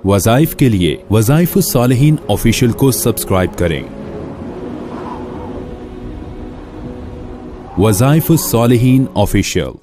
वज़ाइफ के लिए वज़ाइफ़ुस्सालिहीन ऑफिशियल को सब्सक्राइब करें। वज़ाइफ़ुस्सालिहीन ऑफिशियल।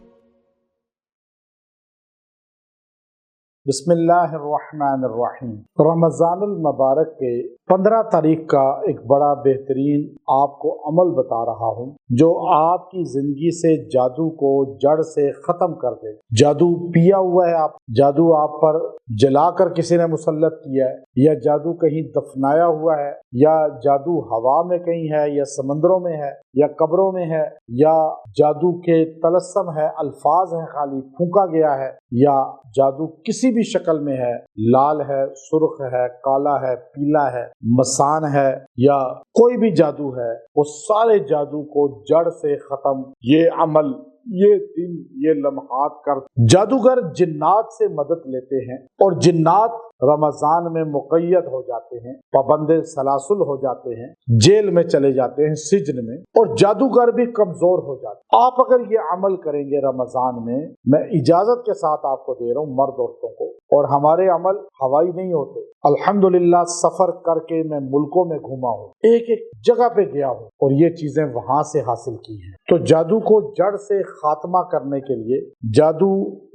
बिस्मिल्लाहिर्रहमानिर्रहीम। रमज़ानुल मुबारक के 15 तारीख का एक बड़ा बेहतरीन आपको अमल बता रहा हूँ जो आपकी जिंदगी से जादू को जड़ से ख़त्म कर दे। जादू पिया हुआ है, आप जादू आप पर जलाकर किसी ने मुसल्लत किया है, या जादू कहीं दफनाया हुआ है, या जादू हवा में कहीं है, या समंदरों में है, या कब्रों में है, या जादू के तलस्सम है, अल्फाज हैं खाली फूंका गया है, या जादू किसी भी शक्ल में है, लाल है, सुर्ख है, काला है, पीला है, मसान है, या कोई भी जादू है, वो सारे जादू को जड़ से खत्म ये अमल, ये दिन, ये लम्हात कर। जादूगर जिन्नात से मदद लेते हैं और जिन्नात रमजान में मुक़य्यद हो जाते हैं, पाबंदे सलासुल हो जाते हैं, जेल में चले जाते हैं, सिजन में, और जादूगर भी कमजोर हो जाते हैं। आप अगर ये अमल करेंगे रमजान में, मैं इजाजत के साथ आपको दे रहा हूँ मर्द औरतों को, और हमारे अमल हवाई नहीं होते। अल्हम्दुलिल्लाह सफर करके मैं मुल्कों में घूमा हूँ, एक एक जगह पे गया हूँ और ये चीजें वहां से हासिल की हैं। तो जादू को जड़ से खात्मा करने के लिए, जादू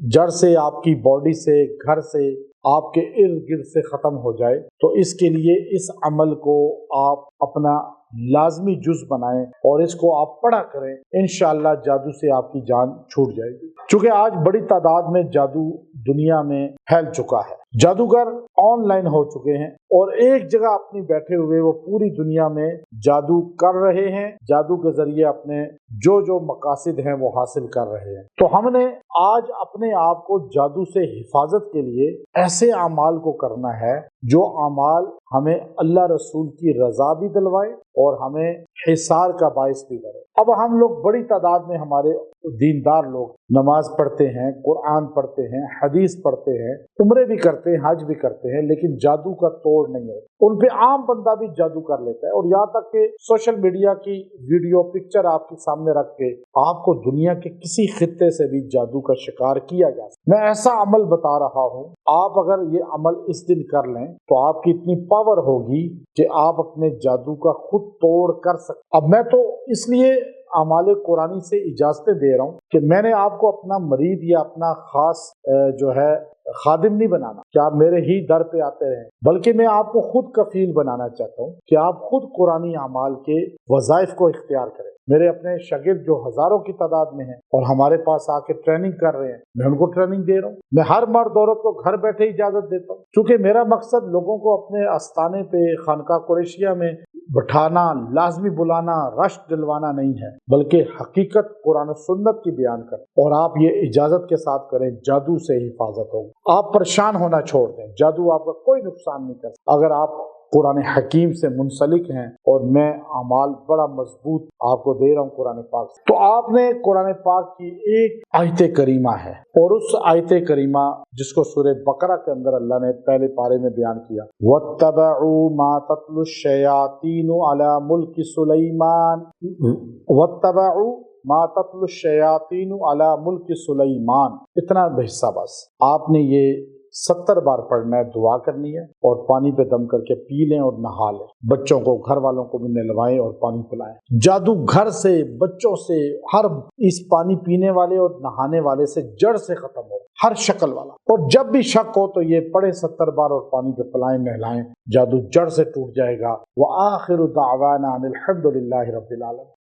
जड़ से आपकी बॉडी से, घर से, आपके इर्द गिर्द से खत्म हो जाए, तो इसके लिए इस अमल को आप अपना लाजमी जुज बनाएं और इसको आप पढ़ा करें। इंशाअल्लाह जादू से आपकी जान छूट जाएगी। चूंकि आज बड़ी तादाद में जादू दुनिया में फैल चुका है, जादूगर ऑनलाइन हो चुके हैं और एक जगह अपनी बैठे हुए वो पूरी दुनिया में जादू कर रहे हैं, जादू के जरिए अपने जो जो मकासिद हैं वो हासिल कर रहे हैं। तो हमने आज अपने आप को जादू से हिफाजत के लिए ऐसे अमाल को करना है जो अमाल हमें अल्लाह रसूल की रजा भी दिलवाए और हमें हिसार का बाइस भी करे। अब हम लोग बड़ी तादाद में, हमारे दीनदार लोग नमाज पढ़ते हैं, कुरान पढ़ते हैं, हदीस पढ़ते हैं, उम्रे भी करते हैं, हज भी करते हैं, लेकिन जादू का तोड़ नहीं है। उन पे आम बंदा भी जादू कर लेता है और यहाँ तक कि सोशल मीडिया की वीडियो पिक्चर आपके सामने रख के आपको दुनिया के किसी खित्ते से भी जादू का शिकार किया जा सकता। मैं ऐसा अमल बता रहा हूँ, आप अगर ये अमल इस दिन कर लें तो आपकी इतनी पावर होगी कि आप अपने जादू का खुद तोड़ कर सकते। अब मैं तो इसलिए अमाले कुरानी से इजाजतें दे रहा हूँ कि मैंने आपको अपना मरीद या अपना खास जो है खादिम नहीं बनाना कि आप मेरे ही दर पे आते रहें, बल्कि मैं आपको खुद कफील बनाना चाहता हूँ कि आप खुद कुरानी अमाल के वज़ाइफ को इख्तियार करें। मेरे अपने शागिर्द जो हजारों की तादाद में हैं और हमारे पास आके ट्रेनिंग कर रहे हैं, मैं उनको ट्रेनिंग दे रहा हूँ। मैं हर मर्द औरत को घर बैठे इजाजत देता हूँ, क्योंकि मेरा मकसद लोगों को अपने आस्थाने पे, खानका कुरैशिया में बैठाना, लाजमी बुलाना, रश दिलवाना नहीं है, बल्कि हकीकत कुरान सुन्नत की बयान कर। और आप ये इजाजत के साथ करें, जादू से हिफाजत होगी। आप परेशान होना छोड़ दें, जादू आपका कोई नुकसान नहीं कर सकता अगर आप कुरान हकीम से मुंसलिक हैं। और मैं अमाल बड़ा मजबूत आपको दे रहा हूँ कुरान पाक से। तो आपने कुरान पाक की एक आयत करीमा है, और उस आयत करीमा जिसको सूरह बकरा के अंदर अल्लाह ने पहले पारे में बयान किया, वत्तबऊ मा तत्लु शयातीनु अला मुल्क सुलैमान, वत्तबऊ मा तत्लु शयातीनु अला मुल्क सुलैमान। इतना हिस्सा बस आपने ये 70 बार पढ़ना है, दुआ करनी है और पानी पे दम करके पी लें और नहा लें। बच्चों को, घर वालों को भी नहलवाएं और पानी पिलाएं। जादू घर से, बच्चों से, हर इस पानी पीने वाले और नहाने वाले से जड़ से खत्म हो, हर शक्ल वाला। और जब भी शक हो तो ये पढ़े 70 बार और पानी पे पिलाएं, नहलाएं, जादू जड़ से टूट जाएगा। व आखिरु दावाना अनिल हम्दुलिल्लाहि रब्बिल आलमीन।